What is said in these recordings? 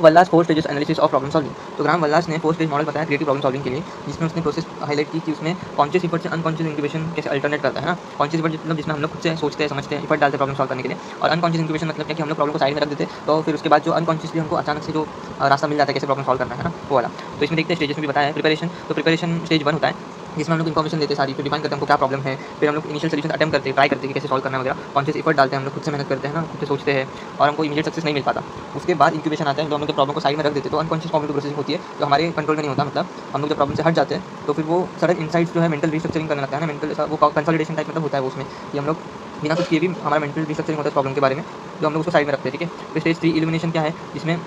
वल्लास 4 stages analysis of problem solving. तो Graham वल्लास ने 4 stage model बताया क्रिएटिव प्रॉब्लम सॉल्विंग के लिए, जिसमें उसने प्रोसेस हाईलाइट की कि उसमें कॉन्शियस एफर्ट से अनकॉन्शियस इंक्यूबेशन कैसे अल्टरनेट करता है ना। कॉन्शियस एफर्ट मतलब जिसमें हम लोग खुद से सोचते हैं, समझते हैं, एफर्ट डालते हैं प्रॉब्लम सॉल्व करने के लिए, और अनकॉन्शियस इंक्यूबेशन मतलब क्या कि हम लोग प्रॉब्लम को साइड में रख देते हैं, तो फिर उसके बाद जो अनकॉन्शियसली हमको अचानक से जो रास्ता मिल जाता है कैसे प्रॉब्लम सॉल्व करना है ना, वो वाला। तो इसमें देखते हैं स्टेजेस में भी बताया है। प्रिपरेशन, तो प्रिपरेशन स्टेज 1 होता है, जिसमें हम लोग इन्फॉर्मेशन देते हैं सारी, फिर डिफाइन करते हैं हमको क्या प्रॉब्लम है, फिर हम लोग इनिशियल सॉल्यूशन अटेम्प्ट करते हैं, ट्राई करते हैं कि कैसे सॉल्व करना है वगैरह, कॉन्शियस एफर्ट डालते हैं हम लोग, खुद से मेहनत करते हैं ना, खुद से सोचते हैं, और हमको इमीडिएट सक्सेस नहीं मिल पाता। उसके बाद इंक्यूबेशन आता है, तो हम लोग प्रॉब्लम को साइड में रख देते हैं, तो अनकॉन्शियस कॉग्निटिव प्रोसेसिंग होती है, जो हमारे कंट्रोल में नहीं होता, मतलब हम लोग जब प्रॉब्लम से हट जाते हैं तो फिर वो सडन इनसाइट्स जो है मेंटल रिस्ट्रक्चरिंग करने लगता है ना, मेंटल ऐसा वो कंसोलिडेशन टाइप मतलब होता है वो, उसमें कि हम लोग बिना कुछ किए भी हमारा मेंटल रिस्ट्रक्चरिंग होता है प्रॉब्लम के बारे में, जो हम लोग उसको साइड में रखते हैं, ठीक है। फिर स्टेज 3 इल्यूमिनेशन क्या है, जिसमें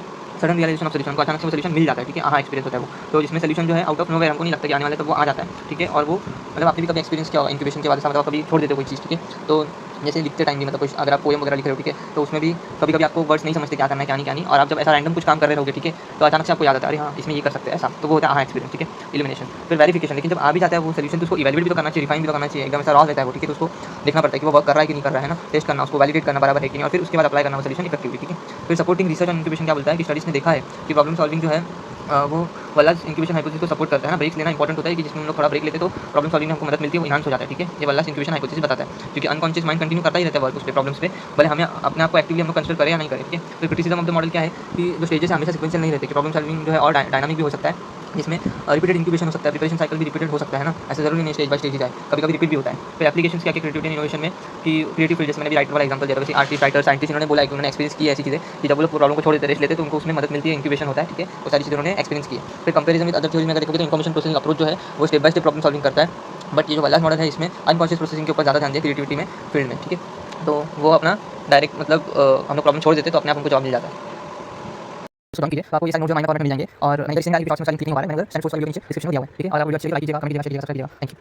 सडन रियलाइजेशन ऑफ सॉल्यूशन, को अचानक से वो सॉल्यूशन मिल जाता है, ठीक है, हाँ एक्सपीरियंस होता है वो, तो जिसमें सॉल्यूशन जो है आउट ऑफ नोवेयर हमको नहीं लगता कि आने वाला है, तब वो आ जाता है, ठीक है। और वो मतलब आपने भी कभी एक्सपीरियंस किया होगा इंक्यूबेशन के बाद, मतलब कभी छोड़ देते हो कोई चीज़, ठीक है। तो जैसे लिखते टाइम भी मतलब कुछ अगर आप पोएम वगैरह लिख रहे हो, ठीक है, तो उसमें भी कभी कभी आपको वर्ड्स नहीं समझते क्या करना है क्या नहीं क्या नहीं, और आप जब ऐसा रैंडम कुछ काम कर रहे होगे, ठीक है, तो अचानक से आपको याद आता है अरे हाँ इसमें ये कर सकते हैं ऐसा, तो वो होता है हाँ एक्सपीरियंस, ठीक है, इल्यूमिनेशन। फिर वेरिफिकेशन, लेकिन जब आ भी जाता है वो सॉल्यूशन तो उसको इवैल्यूएट भी तो करना चाहिए, रिफाइन भी तो करना चाहिए, एकदम ऐसा रॉ रहता है वो, ठीक है, तो उसको देखना पड़ता है कि वो वर्क कर रहा है कि नहीं कर रहा है ना, टेस्ट करना, उसको वैलिडेट करना बराबर है कि नहीं, और फिर उसके बाद अप्लाई करना वो सॉल्यूशन इफेक्टिवली, ठीक है। फिर सपोर्टिंग रिसर्च एंड इंक्यूबेशन क्या बोलता है कि स्टडीज ने देखा है कि प्रॉब्लम सॉल्विंग जो है वो वल्लास इंक्यूबेशन हाइपोथेसिस को सपोर्ट करता है ना। ब्रेक्स लेना इंपॉर्टेंट होता है कि जिसमें हम लोग थोड़ा ब्रेक लेते हैं तो प्रॉब्लम सॉल्विंग में हमको मदद मिलती है, वो इनहांस हो जाता है, ठीक है। ये वल्लास इंक्यूबेशन हाइपोथेसिस बताता है, क्योंकि अनकॉन्शियस माइंड कंटिन्यू करता ही रहता है वर्क उस पे, प्रॉब्लम्स पे, भले हमें अपने आप को एक्टिवली हम लोग कंसिडर करें या नहीं करें, ठीक है। फिर क्रिटिसिज्म ऑफ द मॉडल क्या है कि जो स्टेजेस हमेशा सीक्वेंशियल नहीं रहते, कि प्रॉब्लम सॉल्विंग जो है और डायनामिक भी हो सकता है, जिसमें रिपीटेड इंक्यूबेशन हो सकता है, प्रिपरेशन साइकिल भी रिपीटेड हो सकता है ना, ऐसा जरूरी नहीं स्टेज बाय स्टेज ही जाए, कभी कभी रिपीट भी होता है। फिर एप्लीकेशन क्या क्या क्रिएटिविटी एंड इनोवेशन में कि क्रिएटिव फील्ड, जैसे मैंने भी राइटर वाला एग्जांपल दिया था, जैसे आर्टिस्ट, राइटर, साइंटिस्ट, इन्होंने बोला है कि उन्होंने एक्सपीरियंस की ऐसी चीज़ें कि जब वो लोग प्रॉब्लम को छोड़ देते, रेस्ट लेते, तो उनको उसमें मदद मिलती है, इंक्यूबेशन होता है, ठीक है, वो सारी चीज़ें उन्होंने एक्सपीरियंस की है। फिर कंपैरिजन विद अदर थ्योरी में अगर देखोगे तो इन्फॉर्मेशन प्रोसेसिंग अप्रोच जो है वो step by step problem solving करता है, बट ये जो वल्लास मॉडल है इसमें अनकॉन्शियस प्रोसेसिंग के ऊपर ज़्यादा ध्यान दिया क्रिएटिविटी में, फील्ड में, ठीक है। तो वो अपना डायरेक्ट मतलब हम लोग प्रॉब्लम छोड़ देते तो अपने आप हमको जवाब मिल जाता है। सुन कीजिए, तो आपको ये सारे नोट्स माइंड फॉर्मेट में मिल जाएंगे, और नहीं तो इसलिए क्लास में सारी क्लिकिंग हो रहा है, मैंने सेंड फोर्स का वीडियो नीचे डिस्क्रिप्शन में दिया हुआ है, ठीक है। और आप वीडियो अच्छी लगी, लाइक कीजिएगा, कमेंट कीजिएगा, शेयर कीजिएगा, सब्सक्राइब कीजिएगा। Thank you.